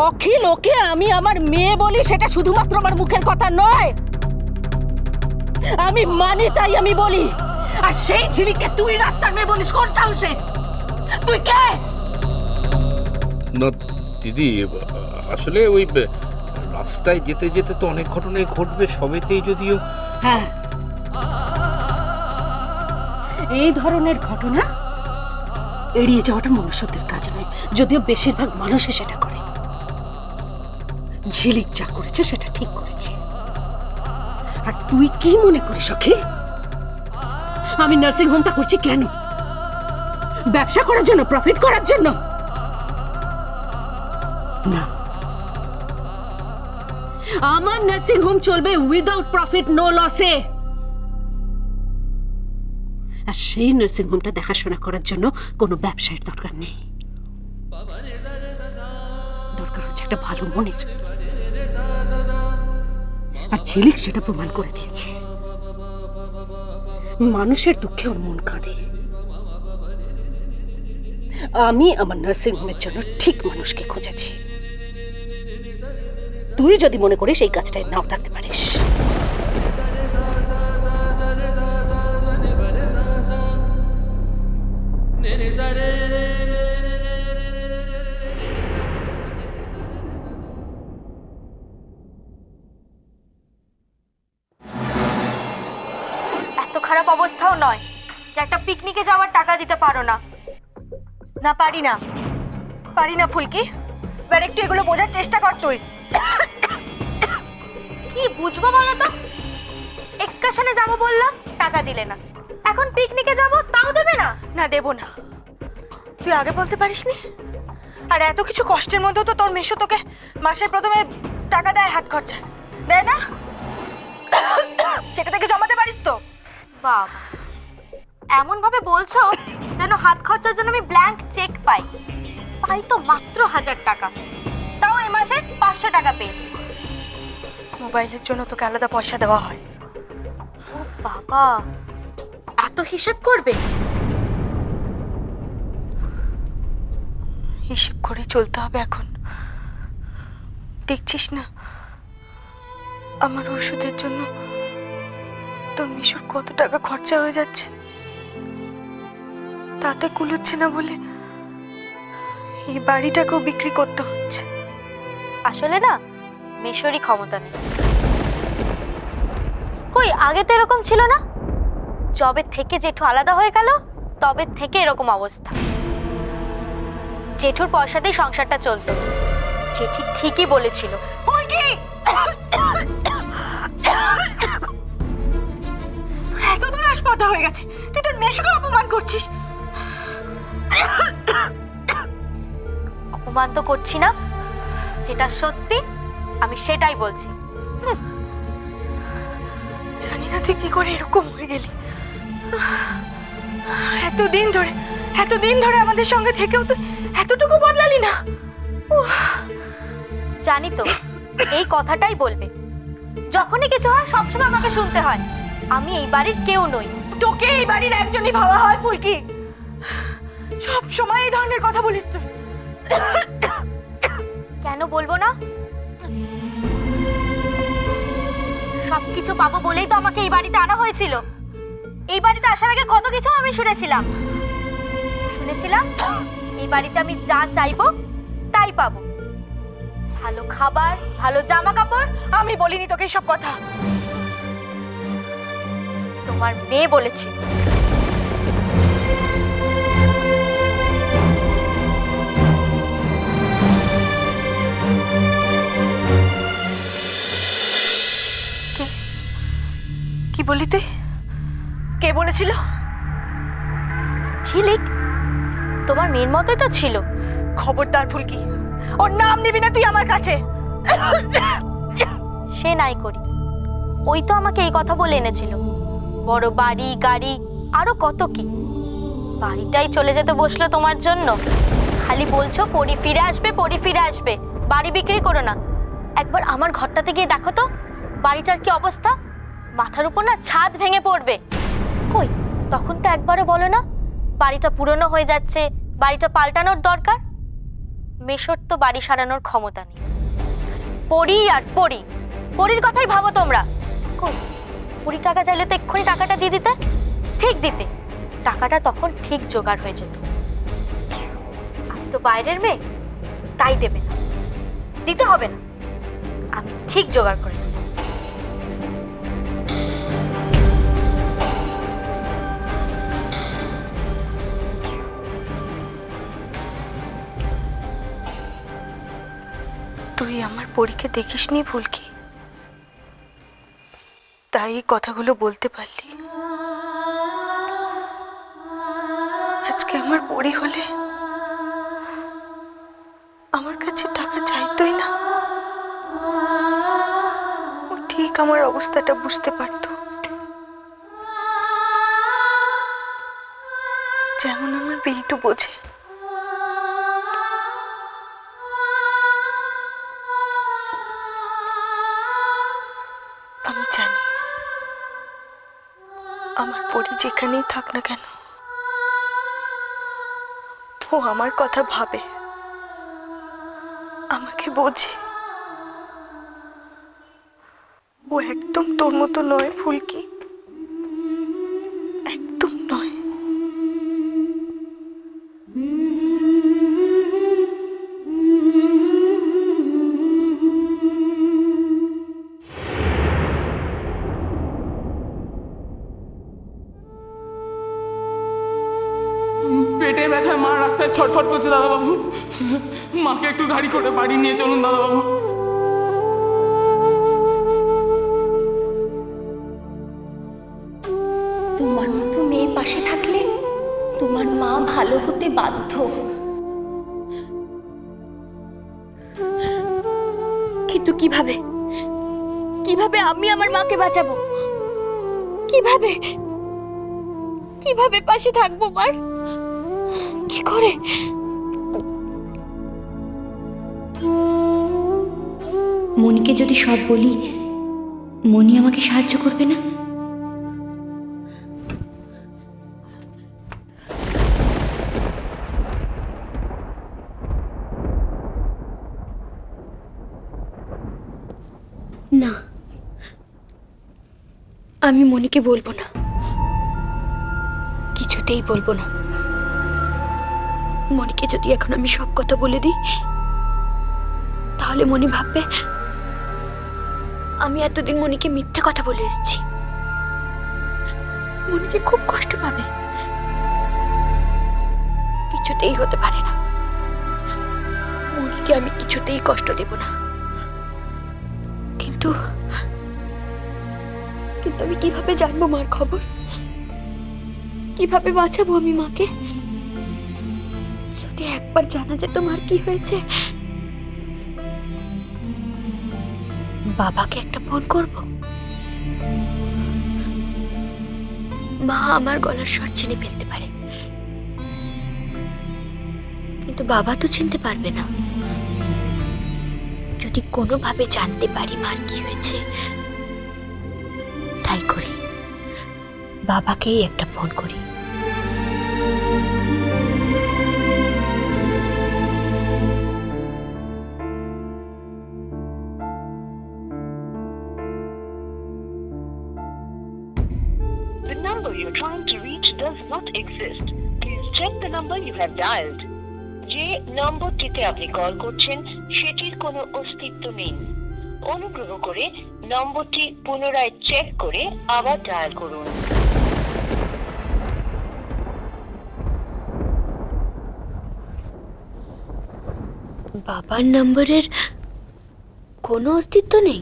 অখিল ওকে আমি আমার মেয়ে বলি, সেটা শুধুমাত্র আমার মুখের কথা নয়, আমি মানি তাই আমি বলি। আর সেই ঝিলিককে তুই রাস্তার মেয়ে বলিস? কোন সাহসে? তুই কে? না দিদি, আসলে ওই রাস্তায় যেতে যেতে তো অনেক ঘটনাই ঘটবে, সবেতেই যদিও। হ্যাঁ, এই ধরনের ঘটনা এড়িয়ে যাওয়াটা মনুষ্যদের কাজ নয়, যদিও বেশিরভাগ মানুষই সেটা করে। ঝিলিক যা করেছে সেটা ঠিক করেছে। আর তুই কি মনে করিস অখি, আমি নার্সিং হোমটা করছি কেন? ব্যবসা করার জন্য, প্রফিট করার জন্য? না, আমার নার্সিং হোম চলবে উইদাউট প্রফিট, নো লসে। আর সেই নার্সিং হোমটা দেখাশোনা করার জন্য কোনো ব্যবসায়ের দরকার নেই, দরকার হচ্ছে একটা ভালো মনের। আর ঝিলিক সেটা প্রমাণ করে দিয়েছে। মানুষের দুঃখে ওর মন কাঁদে। আমি আমার নার্সিং হোমের জন্য ঠিক মানুষকে খুঁজেছি। তুই যদি মনে করিস এই কাজটায় নাও থাকতে পারিস। এত খারাপ অবস্থাও নয় যে একটা পিকনিকে যাওয়ার টাকা দিতে পারো না। না, পারি না, পারি না ফুলকি। এবার একটু এগুলো বোঝার চেষ্টা কর তুই। কি বুঝবো বলো তো? এক্সকারশনে যাবো বললাম, টাকা দিলে না। এখন পিকনিকে যাবো, তাও দেবে না। না, দেবো না। তুই আগে বলতে পারিসনি? আর এত কিছু কষ্টের মধ্যেও তো তোর মেশো তোকে মাসের প্রথমে টাকা দেয়, হাত খরচা দেয় না? সেটা থেকে জমাতে পারিস তো? বাবা, এমন ভাবে বলছো যেন হাত খরচার জন্য আমি ব্ল্যাঙ্ক চেক পাই। পাই তো মাত্র 1000 টাকা, তাও এই মাসে 500 টাকা পেয়েছি। মোবাইলের জন্য তোকে আলাদা পয়সা দেওয়া হয়। ও বাবা, এত হিসাব করবে? হিসেব করে চলতে হবে এখন। দেখছিস না আমার ওষুধের জন্য তোর মিশুর কত টাকা খরচা হয়ে যাচ্ছে। তাতে কুলোচ্ছে না বলে এই বাড়িটাকেও বিক্রি করতে হচ্ছে। আসলে না, মেশোরই ক্ষমতা নেই। কই, আগে তো এরকম ছিল না। যবে থেকে জেঠু আলাদা হয়ে গেল তবে থেকে এরকম অবস্থা। জেঠুর পয়সাতেই সংসারটা চলতো। জেঠি ঠিকই বলেছিল। তোর এত দূর আসপর্দা হয়ে গেছে, তুই তোর মেশুকে অপমান করছিস। অপমান তো করছি না, যেটা সত্যি আমি সেটাই বলছি। জানি না তুই কি করে এরকম হয়ে গেলি। এতদিন ধরে আমাদের সঙ্গে থেকেও তুই এতটুকু বদলালি না। জানি তো, এই কথাটাই বলবে। যখনই কিছু হয় সবসময় আমাকে শুনতে হয়। আমি এই বাড়ির কেউ নই। তোকে এই বাড়ির একজনই ভাবা হয় ফুলকি। সব সময় এই ধরনের কথা বলিস তুই। কেন বলবো না? সবকিছু পাবো বলেই তো আমাকে এই বাড়িতে আনা হয়েছিল। এই বাড়িতে আসার আগে কত কিছু আমি শুনেছিলাম। এই বাড়িতে আমি যা চাইবো তাই পাবো। ভালো খাবার, ভালো জামা কাপড়। আমি বলিনি তোকে সব কথা, তোমার মেয়ে বলেছিল। কি বললি তুই? কে বলেছিল? ঝিলিক, তোমার মেয়ের মতোই তো ছিল। খবরদার ফুলকি, ওর নাম নিবি না তুই আমার কাছে। সে নাই করি, ওই তো আমাকে এই কথা বলে এনেছিল। বড় বাড়ি, গাড়ি, আরো কত কি। বাড়িটাই চলে যেতে বসলো তোমার জন্য। খালি বলছো পরি ফিরে আসবে, পরি ফিরে আসবে, বাড়ি বিক্রি করো না। একবার আমার ঘরটাতে গিয়ে দেখো তো বাড়িটার কি অবস্থা। মাথার উপর না ছাদ ভেঙে পড়বে। কই, তখন তো একবারও বলো না বাড়িটা পুরনো হয়ে যাচ্ছে, বাড়িটা পাল্টানোর দরকার। মেশোর তো বাড়ি সারানোর ক্ষমতা নেই। পরি আর পরি, পরির কথাই ভাবো তোমরা। কই, পরি টাকা চাইলে তো এক্ষুনি টাকাটা দিয়ে দিতে, ঠিক দিতে, টাকাটা তখন ঠিক জোগাড় হয়ে যেত। আমি তো বাইরের মেয়ে, তাই দেবে না, দিতে হবে না, আমি ঠিক জোগাড় করে নেব। তুই আমার পরীকে দেখিসনি ফুলকি, তাই এই কথাগুলো বলতে পারলি। আজকে আমার পরী হলে আমার কাছে টাকা চাইতোই না। ও ঠিক আমার অবস্থাটা বুঝতে পারতো, যেমন আমার বিল্টু বোঝে। আমি জানি আমার পরী যেখানেই থাক না কেন, ও আমার কথা ভাবে, আমাকে বোঝে। ও একদম তোর মতো নয় ফুলকি, একদম নয়। পেটে ব্যথায় মা রাস্তায় ছটফট করছে দাদাবাবু। মাকে একটু গাড়ি করে বাড়ি নিয়ে চলুন দাদাবাবু। তোমার মতো মেয়ে পাশে থাকলে তোমার মা ভালো হতে বাধ্য। কিন্তু কিভাবে, কিভাবে আমি আমার মাকে বাঁচাবো? কিভাবে, কিভাবে পাশে থাকবো মার? কি করে? মনিকে যদি সব বলি, মনি আমাকে সাহায্য করবে না? না, আমি মনিকে বলবো না, কিছুতেই বলবো না। মনিকে যদি এখন আমি সব কথা বলে দিই, তাহলে মনি ভাববে আমি এতদিন মনিকে মিথ্যে কথা বলে এসেছি। মনি যে খুব কষ্ট পাবে। কিছুতেই হতে পারে না, মনিকে আমি কিছুতেই কষ্ট দেব না। কিন্তু কিন্তু আমি কিভাবে জানবো মার খবর? কিভাবে বাঁচাবো আমি মাকে? যদি একবার জানা যেত মার কি হয়েছে। বাবাকে একটা ফোন করব। মা আমার গলার স্বর চিনে ফেলতে পারে, কিন্তু বাবা তো চিনতে পারবে না। যদি কোনোভাবে জানতে পারি মার কি হয়েছে, তাই করি, বাবাকেই একটা ফোন করি। The number you're trying to reach does not exist. Please check the number you have dialed. যে নম্বরটিতে আপনি কল করছেন সেটির কোনো অস্তিত্ব নেই। অনুগ্রহ করে নম্বরটি পুনরায় চেক করে আবার ডায়াল করুন। বাবার নম্বরের কোনো অস্তিত্ব নেই,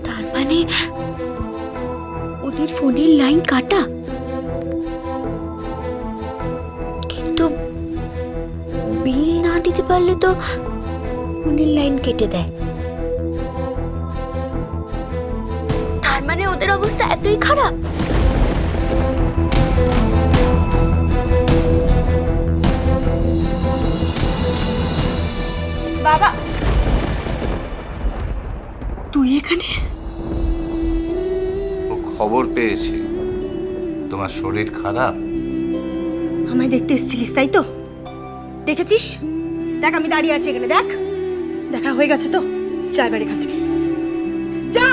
তার মানে ওদের ফোনের লাইন কাটা। কিন্তু বিল না দিতে পারলে তো ফোনের লাইন কেটে দেয়। তার মানে ওদের অবস্থা এতই খারাপ। বাবা, তুই এখানে? ও খবর পেয়েছে তোমার শরীর খারাপ। আমায় দেখতে এসেছিলিস তাই তো? দেখেছিস? দেখ আমি দাঁড়িয়ে আছি এখানে, দেখ। দেখা হয়ে গেছে তো, যা এবার এখান থেকে যা।